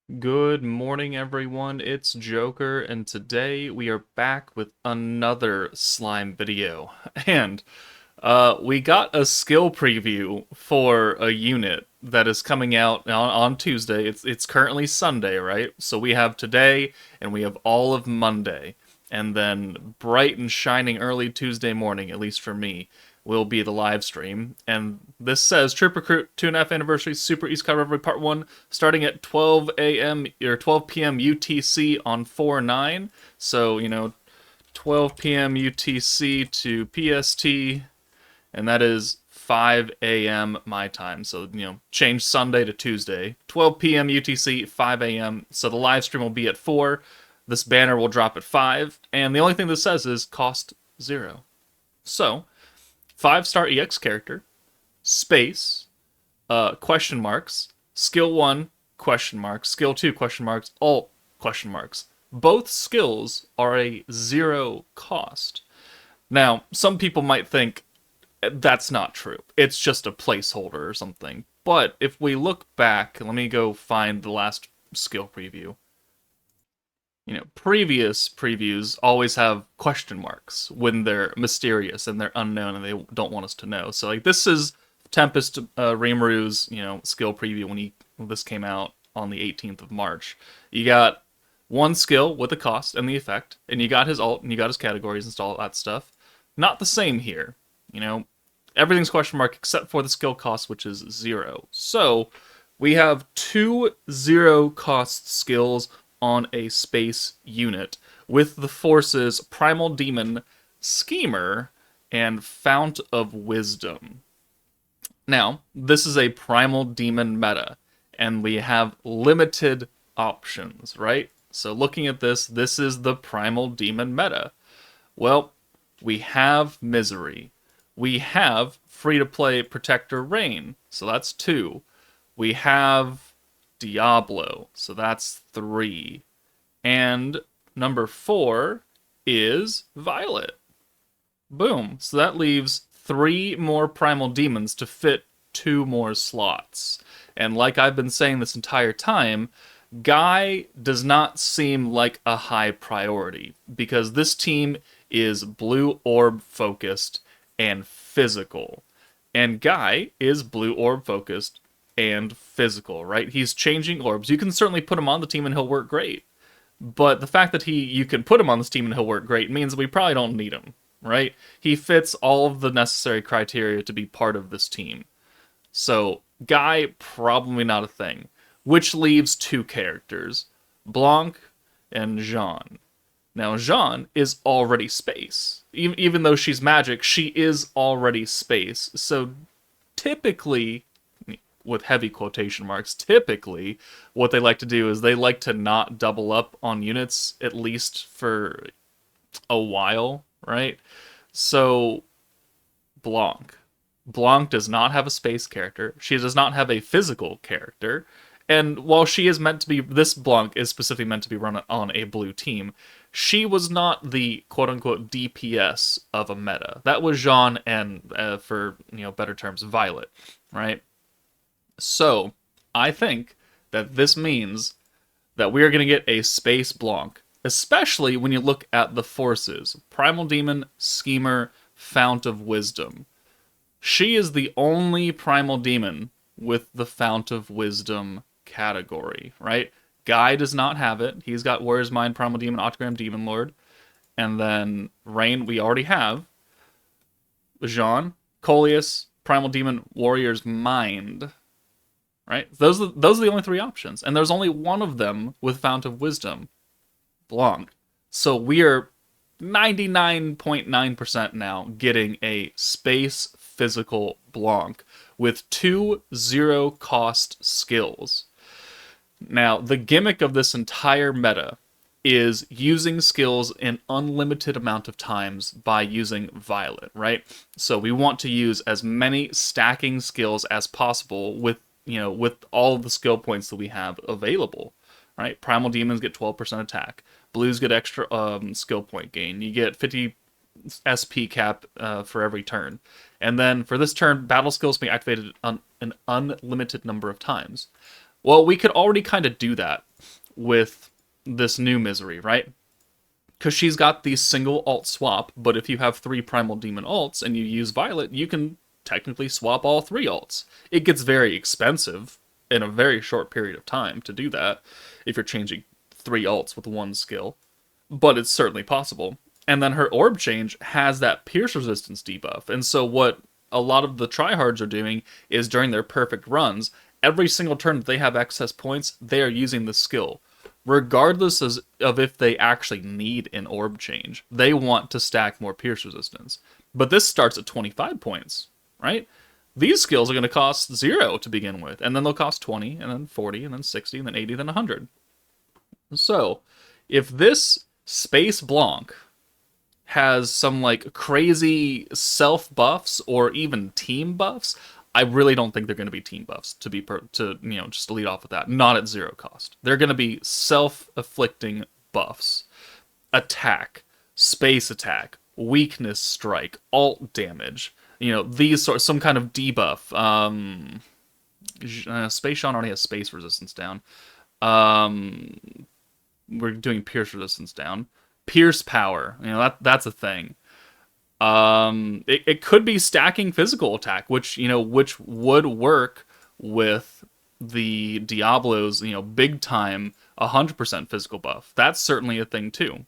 Good morning, everyone. It's Joker, and today we are back with another slime video. And we got a skill preview for a unit that is coming out on Tuesday. It's currently Sunday, right? So we have today and we have all of Monday, and then bright and shining early Tuesday morning, at least for me, will be the live stream. And this says Trip Recruit 2.5 Anniversary Super Isekai Reverie Part 1 starting at 12 a.m. or 12 p.m. UTC on 4/9. So, 12 p.m. UTC to PST, and that is 5 a.m. my time. So, change Sunday to Tuesday. 12 p.m. UTC, 5 a.m. So the live stream will be at 4. This banner will drop at 5. And the only thing this says is cost 0. So, 5-star EX character, space, question marks, skill 1, question marks, skill 2, question marks, alt, question marks. Both skills are a 0 cost. Now, some people might think that's not true. It's just a placeholder or something. But if we look back, let me go find the last skill preview. Previous previews always have question marks when they're mysterious and they're unknown and they don't want us to know. So, like, this is Tempest Rimaru's, skill preview when this came out on the 18th of March. You got one skill with the cost and the effect, and you got his alt and you got his categories and all that stuff. Not the same here. Everything's question mark except for the skill cost, which is 0. So, we have 2 0-cost skills on a space unit with the forces Primal Demon, Schemer, and Fount of Wisdom. Now, this is a Primal Demon meta, and we have limited options, right? So looking at this is the Primal Demon meta. Well, we have Misery. We have free-to-play Protector Rain, so that's 2. We have Diablo, so that's 3. And number 4 is Violet. Boom. So that leaves 3 more Primal Demons to fit 2 more slots. And like I've been saying this entire time, Guy does not seem like a high priority because this team is blue orb focused and physical. And Guy is blue orb focused and physical, right? He's changing orbs. You can certainly put him on the team and he'll work great. But the fact that you can put him on this team and he'll work great means we probably don't need him, right? He fits all of the necessary criteria to be part of this team. So, Guy, probably not a thing. Which leaves 2 characters, Blanc and Jean. Now, Jean is already space. Even though she's magic, she is already space. So, typically, with heavy quotation marks, typically what they like to do is they like to not double up on units, at least for a while, right? So, Blanc. Blanc does not have a space character. She does not have a physical character. And while she is meant to be, this Blanc is specifically meant to be run on a blue team, she was not the quote-unquote DPS of a meta. That was Jean and, for better terms, Violet, right? So, I think that this means that we are going to get a space Blanc, especially when you look at the forces. Primal Demon, Schemer, Fount of Wisdom. She is the only Primal Demon with the Fount of Wisdom category, right? Guy does not have it. He's got Warrior's Mind, Primal Demon, Octagram Demon Lord. And then Rain, we already have. Jean, Coleus, Primal Demon, Warrior's Mind. Right? Those are the only 3 options. And there's only one of them with Fount of Wisdom. Blanc. So we are 99.9% now getting a space physical Blanc with 2 0-cost skills. Now, the gimmick of this entire meta is using skills an unlimited amount of times by using Violet, right? So we want to use as many stacking skills as possible with all of the skill points that we have available, right? Primal Demons get 12% attack. Blues get extra skill point gain. You get 50 SP cap for every turn. And then for this turn, battle skills can be activated an unlimited number of times. Well, we could already kind of do that with this new Misery, right? Because she's got the single alt swap, but if you have 3 Primal Demon alts and you use Violet, you can technically swap all 3 alts. It gets very expensive in a very short period of time to do that if you're changing 3 alts with 1 skill, but it's certainly possible. And then her orb change has that pierce resistance debuff, and so what a lot of the tryhards are doing is during their perfect runs, every single turn that they have excess points, they are using the skill. Regardless of if they actually need an orb change, they want to stack more pierce resistance. But this starts at 25 points, right? These skills are going to cost 0 to begin with, and then they'll cost 20, and then 40, and then 60, and then 80, then 100. So, if this Space Blanc has some like crazy self buffs or even team buffs, I really don't think they're going to be team buffs just to lead off with that. Not at 0 cost. They're going to be self-afflicting buffs. Attack, space attack, weakness strike, alt damage. These some kind of debuff. Space Sean already has space resistance down. We're doing pierce resistance down. Pierce power. That's a thing. It could be stacking physical attack, which would work with the Diablo's, big time 100% physical buff. That's certainly a thing too.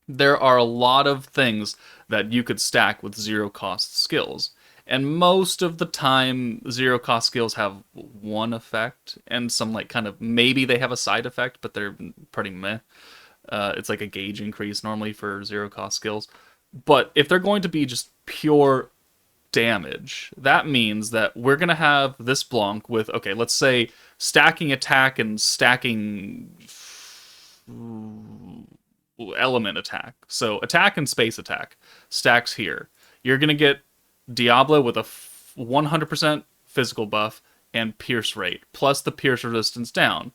There are a lot of things that you could stack with 0 cost skills. And most of the time, 0 cost skills have one effect, and some maybe they have a side effect, but they're pretty meh. It's like a gauge increase normally for 0 cost skills. But if they're going to be just pure damage, that means that we're going to have this Blanc with, okay, let's say stacking attack and stacking element attack. So attack and space attack stacks here. You're going to get Diablo with a 100% physical buff and pierce rate, plus the pierce resistance down.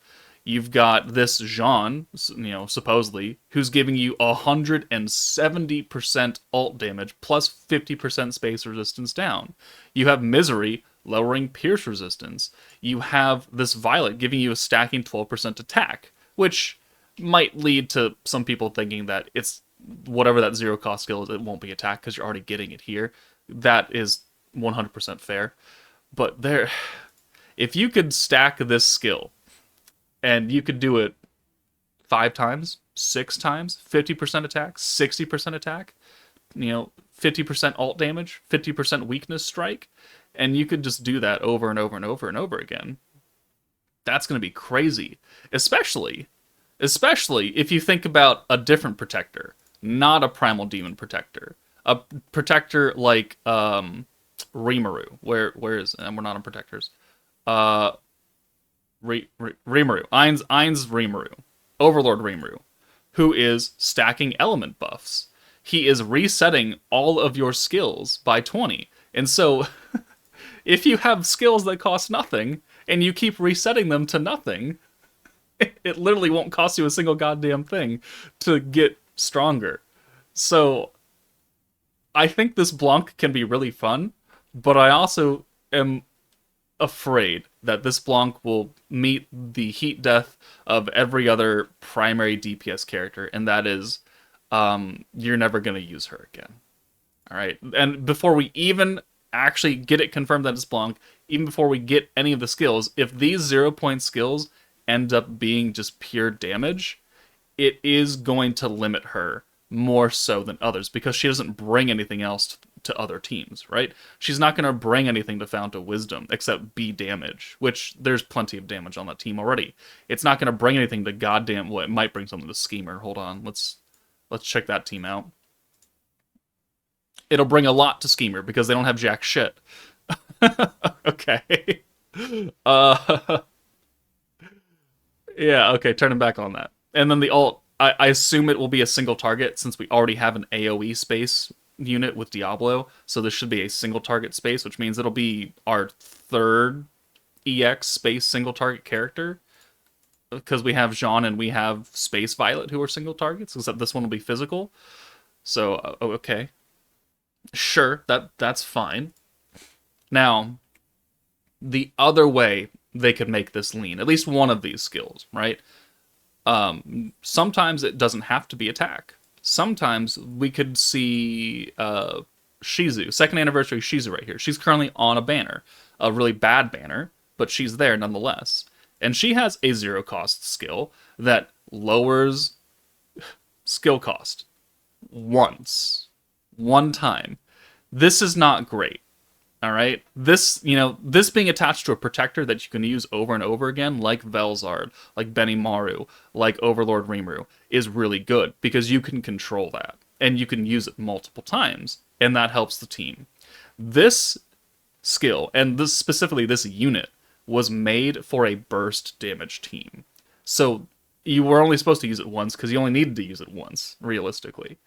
You've got this Jean, supposedly, who's giving you 170% alt damage plus 50% space resistance down. You have Misery lowering pierce resistance. You have this Violet giving you a stacking 12% attack, which might lead to some people thinking that it's whatever that 0 cost skill is, it won't be attack because you're already getting it here. That is 100% fair. But if you could stack this skill, and you could do it 5 times, 6 times, 50% attack, 60% attack, 50% alt damage, 50% weakness strike, and you could just do that over and over and over and over again. That's going to be crazy, especially if you think about a different protector, not a Primal Demon protector, a protector like Rimuru. Where is? And we're not on protectors. Rimuru, Ain's Rimuru, Overlord Rimuru, who is stacking element buffs. He is resetting all of your skills by 20. And so, if you have skills that cost nothing, and you keep resetting them to nothing, it literally won't cost you a single goddamn thing to get stronger. So, I think this Blanc can be really fun, but I also am afraid that this Blanc will meet the heat death of every other primary DPS character, and that is, you're never going to use her again. Alright? And before we even actually get it confirmed that it's Blanc, even before we get any of the skills, if these 0-point skills end up being just pure damage, it is going to limit her more so than others, because she doesn't bring anything else to other teams, right? She's not going to bring anything to Fount of Wisdom except B damage, which there's plenty of damage on that team already. It's not going to bring anything to goddamn, well, it might bring something to Schemer. Hold on, let's check that team out. It'll bring a lot to Schemer because they don't have jack shit. Okay. Yeah, okay, turning back on that. And then the ult, I assume it will be a single target since we already have an AoE space unit with Diablo, so this should be a single target space, which means it'll be our 3rd EX space single target character, because we have Jean and we have Space Violet who are single targets, except this one will be physical. So, okay. Sure, that's fine. Now, the other way they could make this lean, at least one of these skills, right? Sometimes it doesn't have to be attack. Sometimes we could see Shizu, second anniversary Shizu right here. She's currently on a banner, a really bad banner, but she's there nonetheless. And she has a zero cost skill that lowers skill cost once. One time. This is not great. All right. This being attached to a protector that you can use over and over again, like Velzard, like Benimaru, like Overlord Rimuru, is really good because you can control that and you can use it multiple times, and that helps the team. This skill, and this specifically this unit, was made for a burst damage team. So you were only supposed to use it once because you only needed to use it once, realistically.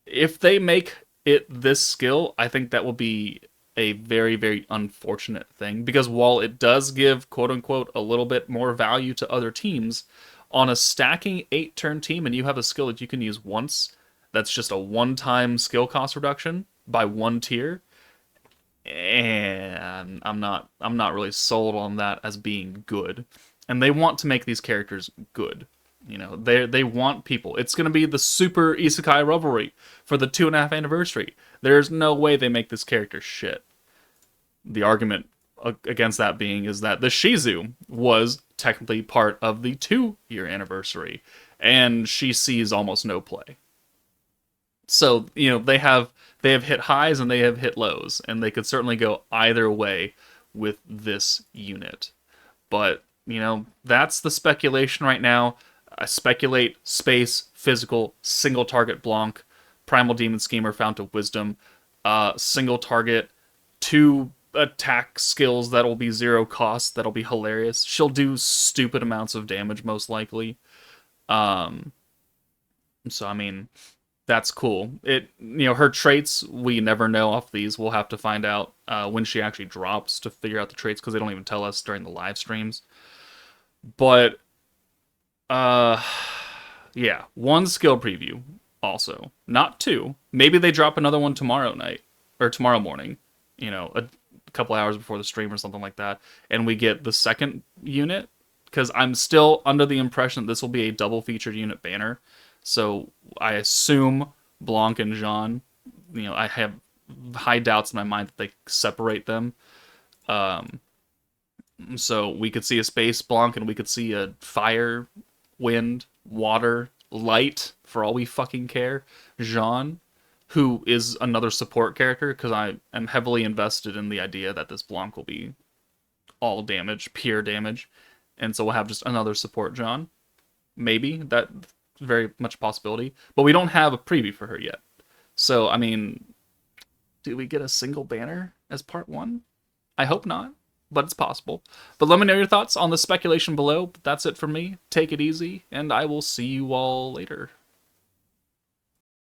If they make it this skill, I think that will be a very, very unfortunate thing, because while it does give quote unquote a little bit more value to other teams, on a stacking 8-turn team and you have a skill that you can use once, that's just a one-time skill cost reduction by one tier, and I'm not really sold on that as being good. And they want to make these characters good. They want people. It's going to be the super Isekai rivalry for the 2.5 anniversary. There's no way they make this character shit. The argument against that being is that the Shizu was technically part of the 2-year anniversary, and she sees almost no play. So, they have hit highs and they have hit lows, and they could certainly go either way with this unit. But, that's the speculation right now. I speculate space, physical, single target BLANC, Primal Demon Schemer, Fount of Wisdom, single target, 2 attack skills that'll be zero cost, that'll be hilarious. She'll do stupid amounts of damage, most likely. So, I mean, that's cool. Her traits, we never know off these. We'll have to find out when she actually drops to figure out the traits, because they don't even tell us during the live streams. But yeah, 1 skill preview also, not 2. Maybe they drop another one tomorrow night or tomorrow morning, a couple hours before the stream or something like that, and we get the second unit, because I'm still under the impression that this will be a double featured unit banner. So I assume BLANC and Jean, I have high doubts in my mind that they separate them. So we could see a space BLANC and we could see a fire, wind, water, light, for all we fucking care, Jean, who is another support character, because I am heavily invested in the idea that this BLANC will be all damage, pure damage, and so we'll have just another support Jean. Maybe. That's very much a possibility. But we don't have a preview for her yet. So, I mean, do we get a single banner as part 1? I hope not, but it's possible. But let me know your thoughts on the speculation below. That's it for me. Take it easy, and I will see you all later.